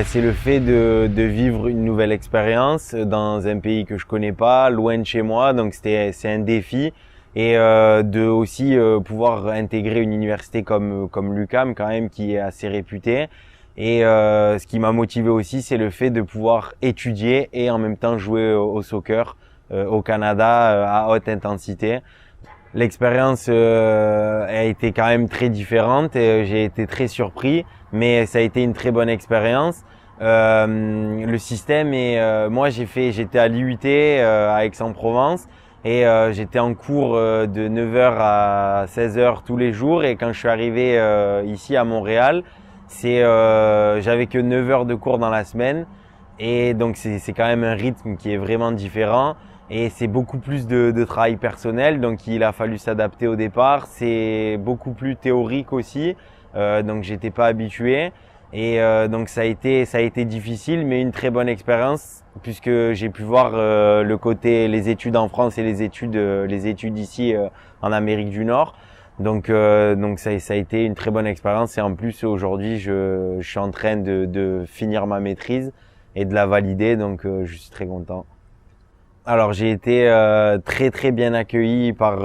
C'est le fait de vivre une nouvelle expérience dans un pays que je connais pas, loin de chez moi. Donc c'est un défi et de aussi pouvoir intégrer une université comme l'UQAM quand même qui est assez réputée. Et ce qui m'a motivé aussi, c'est le fait de pouvoir étudier et en même temps jouer au soccer au Canada à haute intensité. L'expérience a été quand même très différente et j'ai été très surpris, mais ça a été une très bonne expérience. Le système est, moi j'étais à l'IUT à Aix-en-Provence et j'étais en cours de 9h à 16h tous les jours et quand je suis arrivé ici à Montréal, j'avais que 9 heures de cours dans la semaine et donc c'est quand même un rythme qui est vraiment différent. Et c'est beaucoup plus de travail personnel, donc il a fallu s'adapter au départ. C'est beaucoup plus théorique aussi, donc j'étais pas habitué. Et donc ça a été difficile, mais une très bonne expérience puisque j'ai pu voir le côté les études en France et les études ici en Amérique du Nord. Donc ça a été une très bonne expérience et en plus aujourd'hui je suis en train de finir ma maîtrise et de la valider, donc je suis très content. Alors j'ai été très très bien accueilli par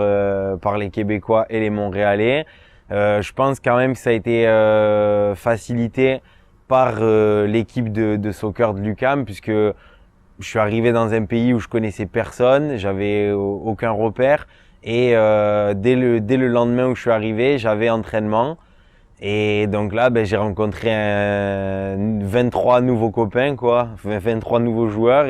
les Québécois et les Montréalais. Je pense quand même que ça a été facilité par l'équipe de soccer de l'UQAM puisque je suis arrivé dans un pays où je connaissais personne, j'avais aucun repère et dès le lendemain où je suis arrivé, j'avais entraînement et donc là j'ai rencontré 23 nouveaux copains quoi, 23 nouveaux joueurs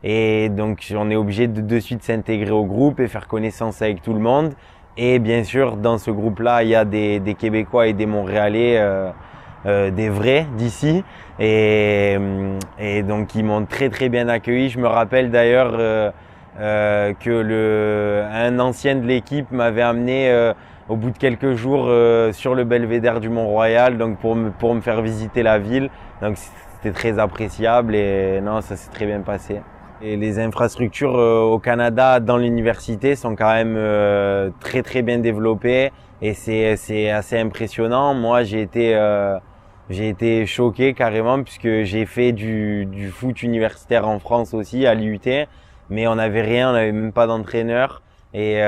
et donc on est obligé de suite s'intégrer au groupe et faire connaissance avec tout le monde. Et bien sûr, dans ce groupe-là, il y a des Québécois et des Montréalais, des vrais d'ici. Et donc ils m'ont très très bien accueilli. Je me rappelle d'ailleurs que un ancien de l'équipe m'avait amené au bout de quelques jours sur le belvédère du Mont-Royal, donc pour me faire visiter la ville. Donc c'était très appréciable et non, ça s'est très bien passé. Et les infrastructures au Canada dans l'université sont quand même très très bien développées et c'est assez impressionnant. Moi j'ai été choqué carrément puisque j'ai fait du foot universitaire en France aussi à l'IUT, mais on n'avait rien, on n'avait même pas d'entraîneur et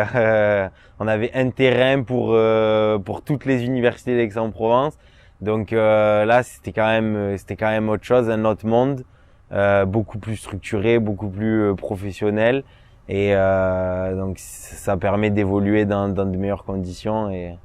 on avait un terrain pour toutes les universités d'Aix-en-Provence. Donc là c'était quand même autre chose, un autre monde. Beaucoup plus structuré, beaucoup plus professionnel et donc ça permet d'évoluer dans de meilleures conditions et